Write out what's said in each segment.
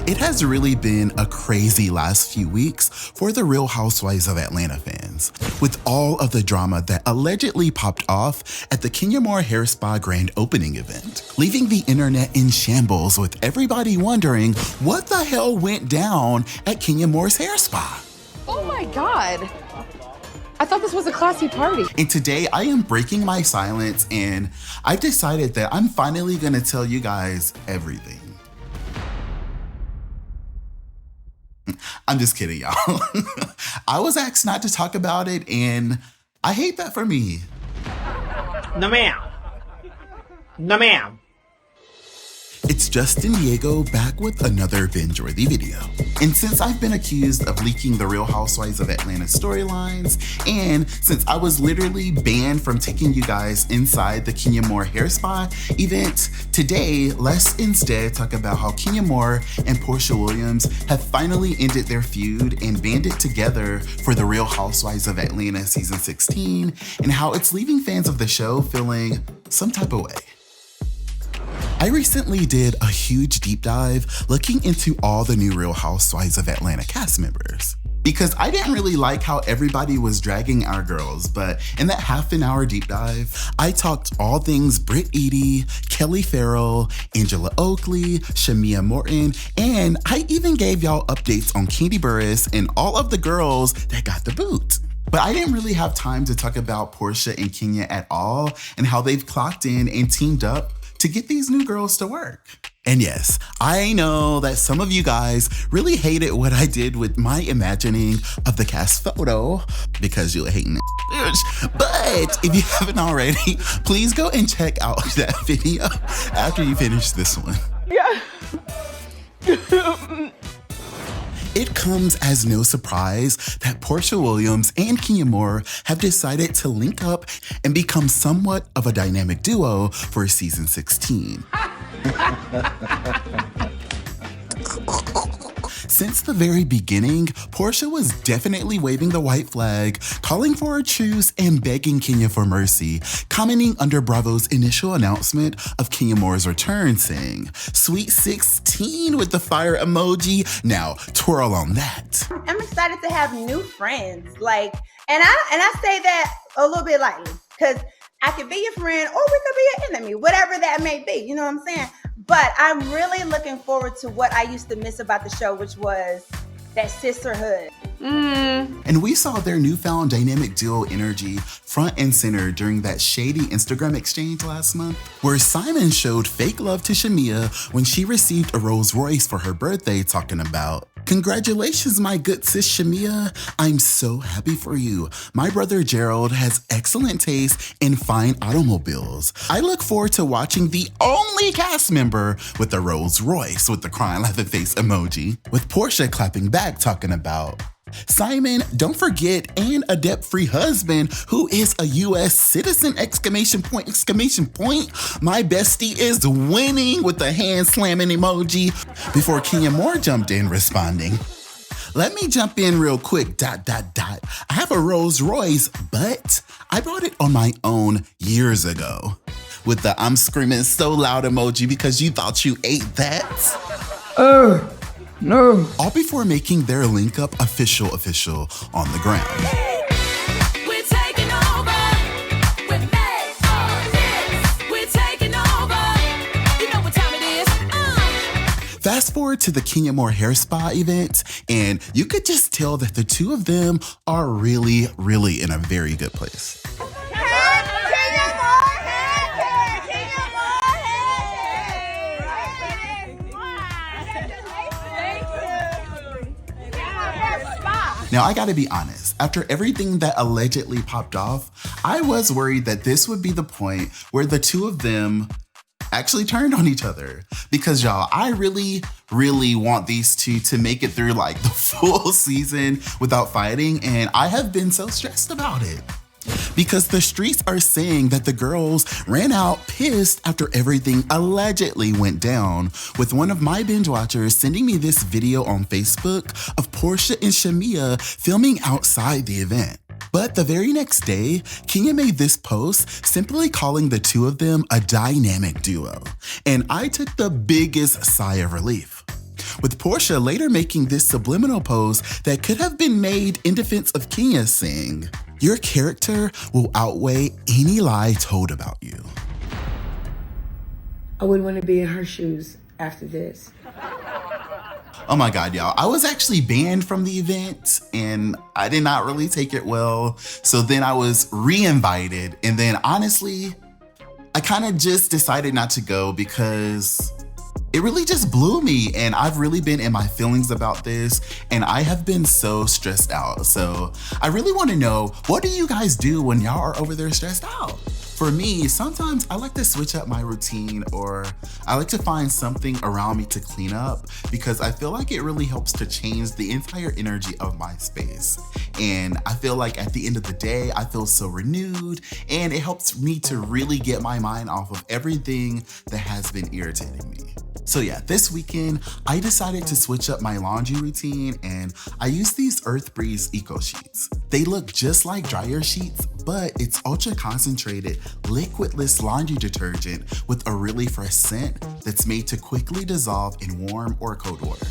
It has really been a crazy last few weeks for the Real Housewives of Atlanta fans, with all of the drama that allegedly popped off at the Kenya Moore Hair Spa grand opening event, leaving the internet in shambles with everybody wondering what the hell went down at Kenya Moore's hair spa. Oh my God. I thought this was a classy party. And today I am breaking my silence and I've decided that I'm finally gonna tell you guys everything. I'm just kidding, y'all. I was asked not to talk about it and I hate that for me. No ma'am. No ma'am. It's Justin Diego back with another Bingeworthy video. And since I've been accused of leaking the Real Housewives of Atlanta storylines, and since I was literally banned from taking you guys inside the Kenya Moore hair spa event, today let's instead talk about how Kenya Moore and Porsha Williams have finally ended their feud and banded together for the Real Housewives of Atlanta season 16, and how it's leaving fans of the show feeling some type of way. I recently did a huge deep dive looking into all the new Real Housewives of Atlanta cast members, because I didn't really like how everybody was dragging our girls, but in that half an hour deep dive, I talked all things Brit Eady, Ferrell, Angela Oakley, Shamea Morton, and I even gave y'all updates on Kandi Burruss and all of the girls that got the boot. But I didn't really have time to talk about Porsha and Kenya at all and how they've clocked in and teamed up to get these new girls to work. And yes, I know that some of you guys really hated what I did with my imagining of the cast photo because you're hating it. But if you haven't already, please go and check out that video after you finish this one. Yeah. It comes as no surprise that Porsha Williams and Kenya Moore have decided to link up and become somewhat of a dynamic duo for season 16. Since the very beginning, Porsha was definitely waving the white flag, calling for a truce and begging Kenya for mercy, commenting under Bravo's initial announcement of Kenya Moore's return, saying, "Sweet 16 with the fire emoji, now twirl on that." I'm excited to have new friends, and I say that a little bit lightly, because I could be your friend or we could be an enemy, whatever that may be, you know what I'm saying? But I'm really looking forward to what I used to miss about the show, which was that sisterhood. And we saw their newfound dynamic duo energy front and center during that shady Instagram exchange last month, where Simon showed fake love to Shamea when she received a Rolls Royce for her birthday, talking about, "Congratulations, my good sis Shamea. I'm so happy for you. My brother Gerald has excellent taste in fine automobiles. I look forward to watching the only cast member with the Rolls Royce," with the crying laughing face emoji, with Porsha clapping back, talking about, "Simon, don't forget, and a debt-free husband who is a U.S. citizen, exclamation point. My bestie is winning," with the hand slamming emoji, before Kenya Moore jumped in responding, "Let me jump in real quick, ... I have a Rolls Royce, but I bought it on my own years ago," with the "I'm screaming so loud" emoji because you thought you ate that. No. All before making their link up official on the ground. We're taking over. We're made for this. We're taking over. You know what time it is. Fast forward to the Kenya Moore hair spa event, and you could just tell that the two of them are really in a very good place. Now, I gotta be honest, after everything that allegedly popped off, I was worried that this would be the point where the two of them actually turned on each other. Because y'all, I really want these two to make it through like the full season without fighting, and I have been so stressed about it. Because the streets are saying that the girls ran out pissed after everything allegedly went down, with one of my binge watchers sending me this video on Facebook of Porsha and Shamea filming outside the event. But the very next day, Kenya made this post simply calling the two of them a dynamic duo, and I took the biggest sigh of relief. with Porsha later making this subliminal post that could have been made in defense of Kenya, saying, "Your character will outweigh any lie told about you." I wouldn't want to be in her shoes after this. Oh my God, y'all. I was actually banned from the event and I did not really take it well. So then I was re-invited. And then honestly, I kind of just decided not to go because it really just blew me. And I've really been in my feelings about this and I have been so stressed out. So I really want to know, what do you guys do when y'all are over there stressed out? For me, sometimes I like to switch up my routine, or I like to find something around me to clean up because I feel like it really helps to change the entire energy of my space. And I feel like at the end of the day, I feel so renewed and it helps me to really get my mind off of everything that has been irritating me. So yeah, this weekend, I decided to switch up my laundry routine and I used these Earth Breeze Eco Sheets. They look just like dryer sheets, but it's ultra concentrated, liquidless laundry detergent with a really fresh scent that's made to quickly dissolve in warm or cold water.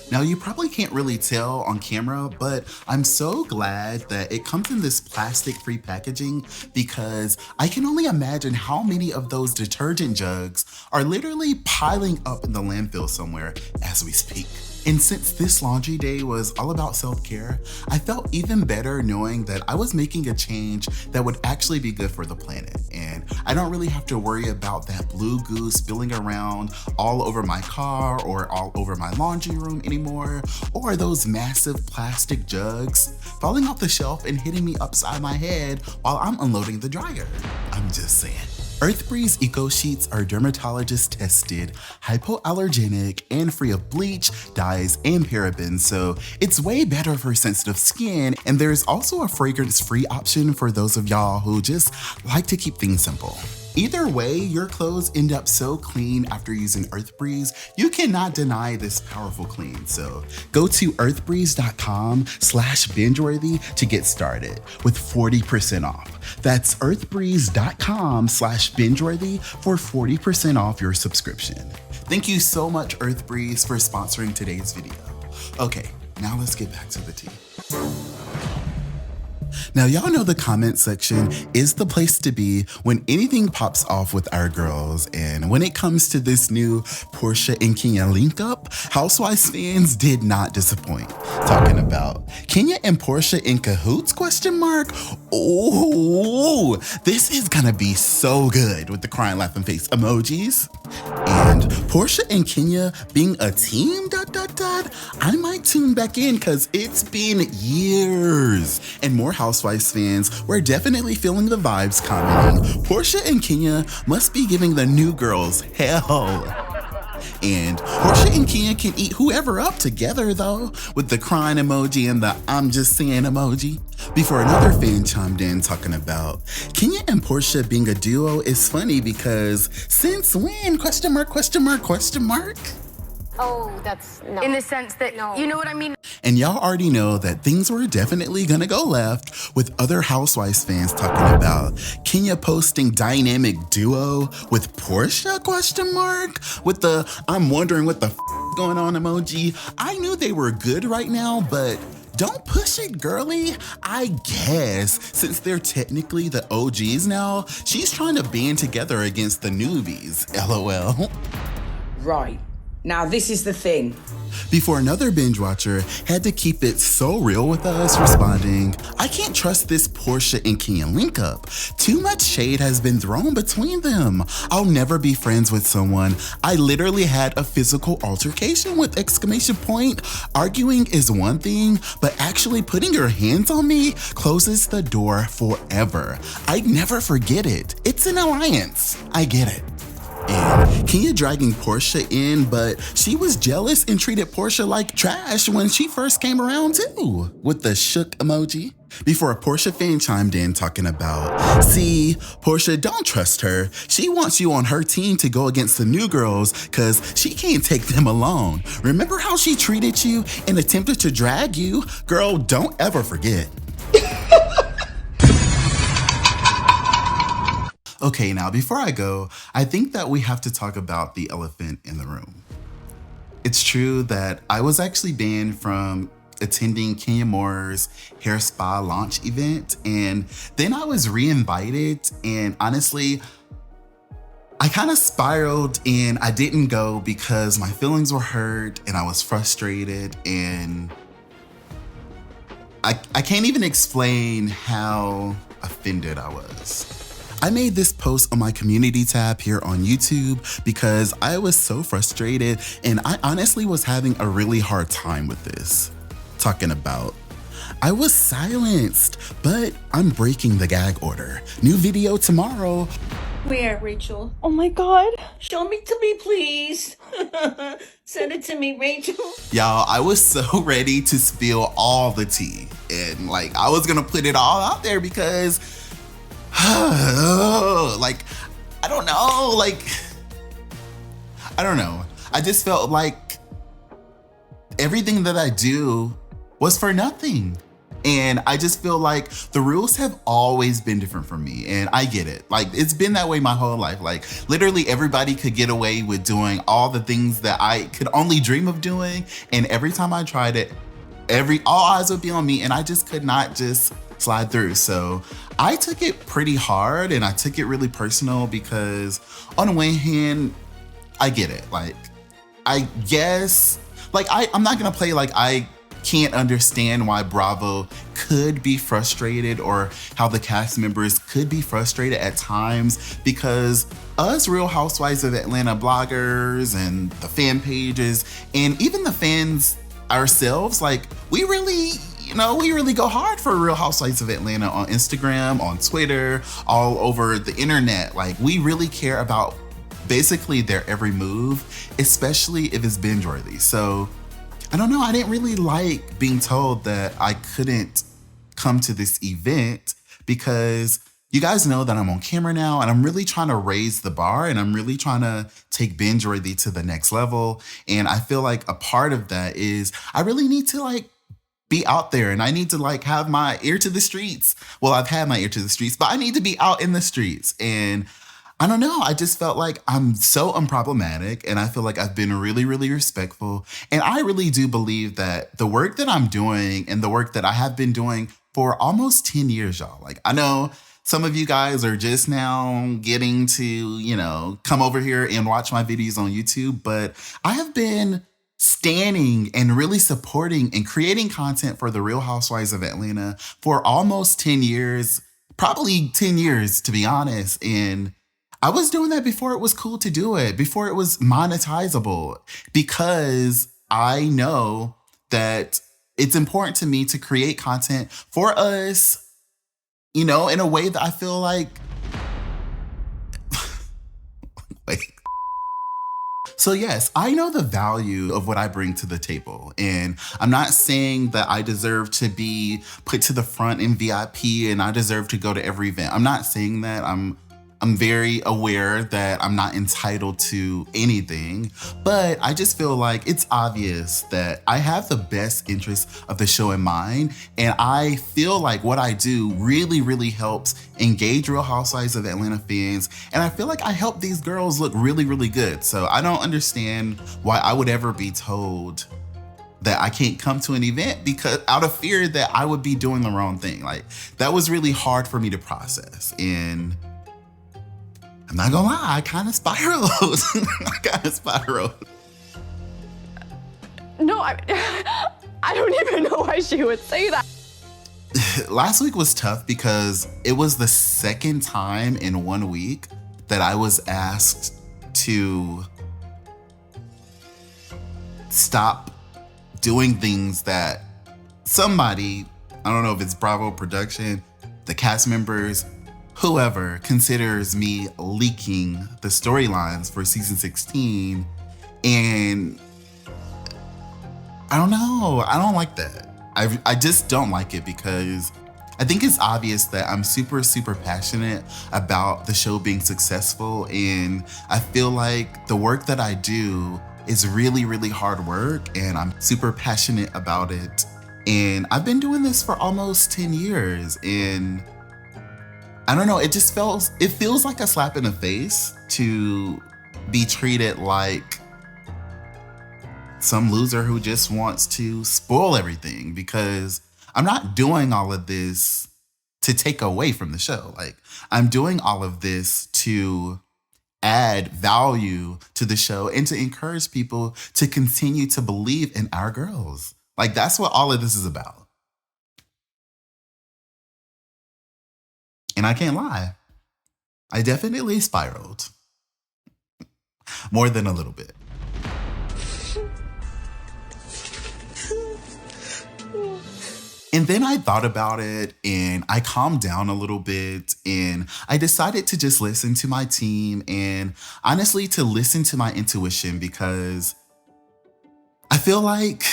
Now, you probably can't really tell on camera, but I'm so glad that it comes in this plastic-free packaging because I can only imagine how many of those detergent jugs are literally piling up in the landfill somewhere as we speak. And since this laundry day was all about self-care, I felt even better knowing that I was making a change that would actually be good for the planet. And I don't really have to worry about that blue goo spilling around all over my car or all over my laundry room anymore, or those massive plastic jugs falling off the shelf and hitting me upside my head while I'm unloading the dryer. I'm just saying. Earth Breeze Eco Sheets are dermatologist tested, hypoallergenic, and free of bleach, dyes, and parabens, so it's way better for sensitive skin. And there's also a fragrance-free option for those of y'all who just like to keep things simple. Either way, your clothes end up so clean after using Earth Breeze, you cannot deny this powerful clean. So go to earthbreeze.com/bingeworthy to get started with 40% off. That's earthbreeze.com/bingeworthy for 40% off your subscription. Thank you so much, Earth Breeze, for sponsoring today's video. Okay, now let's get back to the tea. Now, y'all know the comment section is the place to be when anything pops off with our girls. And when it comes to this new Porsha and Kenya link up, Housewives fans did not disappoint. Talking about Kenya and Porsha in cahoots, ? Oh, this is gonna be so good with the crying laughing face emojis. And Porsha and Kenya being a team, ... I might tune back in because it's been years. And more Housewives fans were definitely feeling the vibes, commenting, Porsha and Kenya must be giving the new girls hell. And Porsha and Kenya can eat whoever up together though, with the crying emoji and the I'm just saying emoji. Before another fan chimed in talking about Kenya and Porsha being a duo is funny because since when? ? Oh, that's no. In the sense that, you know what I mean? And y'all already know that things were definitely gonna go left with other Housewives fans talking about Kenya posting dynamic duo with Porsha ? With the I'm wondering what the going on emoji. I knew they were good right now, but don't push it, girly. I guess since they're technically the OGs now, she's trying to band together against the newbies, LOL. Right. Now, this is the thing. Before another binge watcher had to keep it so real with us, responding, I can't trust this Porsha and Kenya link up. Too much shade has been thrown between them. I'll never be friends with someone I literally had a physical altercation with ! Arguing is one thing, but actually putting your hands on me closes the door forever. I'd never forget it. It's an alliance. I get it. And Kenya dragging Porsha in, but she was jealous and treated Porsha like trash when she first came around too, with the shook emoji. Before a Porsha fan chimed in talking about, see, Porsha, don't trust her. She wants you on her team to go against the new girls because she can't take them alone. Remember how she treated you and attempted to drag you? Girl, don't ever forget. Okay, now before I go, I think that we have to talk about the elephant in the room. It's true that I was actually banned from attending Kenya Moore's hair spa launch event, and then I was re-invited, and honestly, I kind of spiraled and I didn't go because my feelings were hurt and I was frustrated, and I can't even explain how offended I was. I made this post on my community tab here on YouTube because I was so frustrated and I honestly was having a really hard time with this. Talking about, I was silenced, but I'm breaking the gag order. New video tomorrow. Where, Rachel? Oh my God. Show me to me, please. Send it to me, Rachel. Y'all, I was so ready to spill all the tea. And like, I was gonna put it all out there because, like, I don't know. I just felt like everything that I do was for nothing. And I just feel like the rules have always been different for me, and I get it. Like, it's been that way my whole life. Like, literally everybody could get away with doing all the things that I could only dream of doing, and every time I tried it, all eyes would be on me, and I just could not just slide through. So I took it pretty hard, and I took it really personal because on the one hand, I get it. Like, I guess, like, I'm not gonna play like I can't understand why Bravo could be frustrated or how the cast members could be frustrated at times, because us Real Housewives of Atlanta bloggers and the fan pages and even the fans ourselves, like, we really go hard for Real Housewives of Atlanta on Instagram, on Twitter, all over the internet. Like, we really care about basically their every move, especially if it's binge-worthy. So I don't know, I didn't really like being told that I couldn't come to this event because you guys know that I'm on camera now and I'm really trying to raise the bar and I'm really trying to take Bingeworthy to the next level. And I feel like a part of that is I really need to like be out there and I need to like have my ear to the streets. Well, I've had my ear to the streets, but I need to be out in the streets. And I don't know, I just felt like I'm so unproblematic and I feel like I've been really, really respectful. And I really do believe that the work that I'm doing and the work that I have been doing for almost 10 years, y'all. Like, I know some of you guys are just now getting to, come over here and watch my videos on YouTube, but I have been standing and really supporting and creating content for the Real Housewives of Atlanta for almost 10 years, probably 10 years to be honest. And I was doing that before it was cool to do it, before it was monetizable, because I know that it's important to me to create content for us, in a way that I feel like, wait. So yes, I know the value of what I bring to the table. And I'm not saying that I deserve to be put to the front in VIP and I deserve to go to every event. I'm not saying that. I'm very aware that I'm not entitled to anything, but I just feel like it's obvious that I have the best interests of the show in mind. And I feel like what I do really, really helps engage Real Housewives of Atlanta fans. And I feel like I help these girls look really, really good. So I don't understand why I would ever be told that I can't come to an event because out of fear that I would be doing the wrong thing. Like, that was really hard for me to process. And I'm not gonna lie, I kind of spiraled. No, I don't even know why she would say that. Last week was tough because it was the second time in 1 week that I was asked to stop doing things that somebody, I don't know if it's Bravo production, the cast members, whoever considers me leaking the storylines for season 16. And I don't know, I don't like that. I just don't like it because I think it's obvious that I'm super, super passionate about the show being successful. And I feel like the work that I do is really, really hard work and I'm super passionate about it. And I've been doing this for almost 10 years and I don't know, it feels like a slap in the face to be treated like some loser who just wants to spoil everything, because I'm not doing all of this to take away from the show. Like, I'm doing all of this to add value to the show and to encourage people to continue to believe in our girls. Like, that's what all of this is about. And I can't lie, I definitely spiraled. More than a little bit. And then I thought about it and I calmed down a little bit and I decided to just listen to my team and honestly to listen to my intuition, because I feel like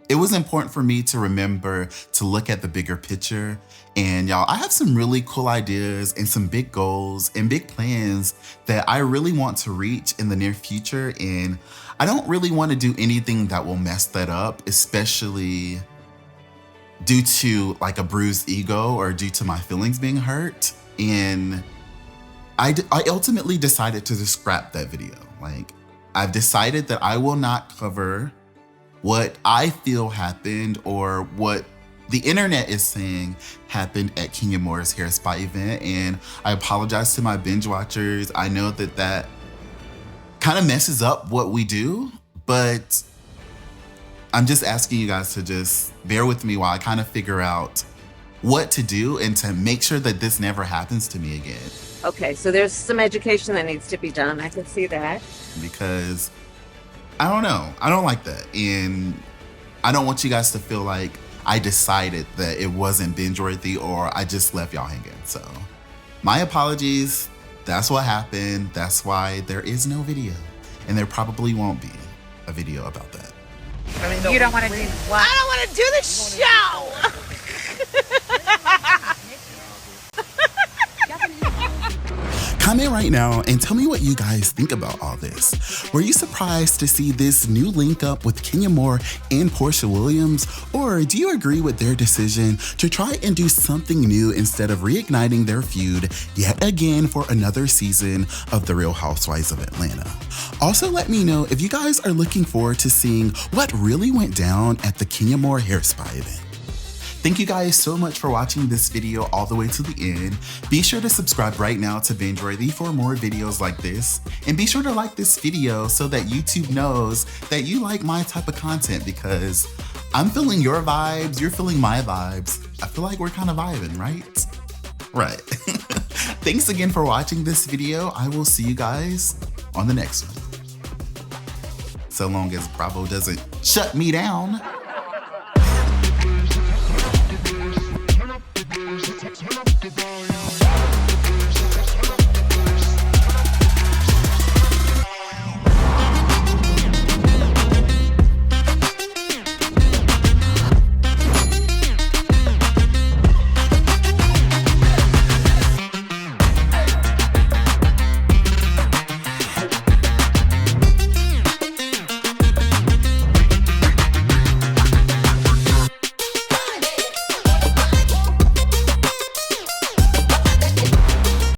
it was important for me to remember to look at the bigger picture. And y'all, I have some really cool ideas and some big goals and big plans that I really want to reach in the near future. And I don't really want to do anything that will mess that up, especially due to like a bruised ego or due to my feelings being hurt. And I ultimately decided to just scrap that video. Like, I've decided that I will not cover what I feel happened or what the internet is saying happened at Kenya Moore's hair spa event. And I apologize to my binge watchers. I know that that kind of messes up what we do, but I'm just asking you guys to just bear with me while I kind of figure out what to do and to make sure that this never happens to me again. Okay, so there's some education that needs to be done. I can see that. Because I don't know. I don't like that. And I don't want you guys to feel like I decided that it wasn't binge-worthy or I just left y'all hanging. So my apologies. That's what happened. That's why there is no video. And there probably won't be a video about that. You don't want to do what? I don't want to do the show! Comment right now and tell me what you guys think about all this. Were you surprised to see this new link up with Kenya Moore and Porsha Williams? Or do you agree with their decision to try and do something new instead of reigniting their feud yet again for another season of The Real Housewives of Atlanta? Also, let me know if you guys are looking forward to seeing what really went down at the Kenya Moore hair spa event. Thank you guys so much for watching this video all the way to the end. Be sure to subscribe right now to Bingeworthy for more videos like this. And be sure to like this video so that YouTube knows that you like my type of content, because I'm feeling your vibes, you're feeling my vibes. I feel like we're kind of vibing, right? Right. Thanks again for watching this video. I will see you guys on the next one. So long as Bravo doesn't shut me down. Turn up the volume.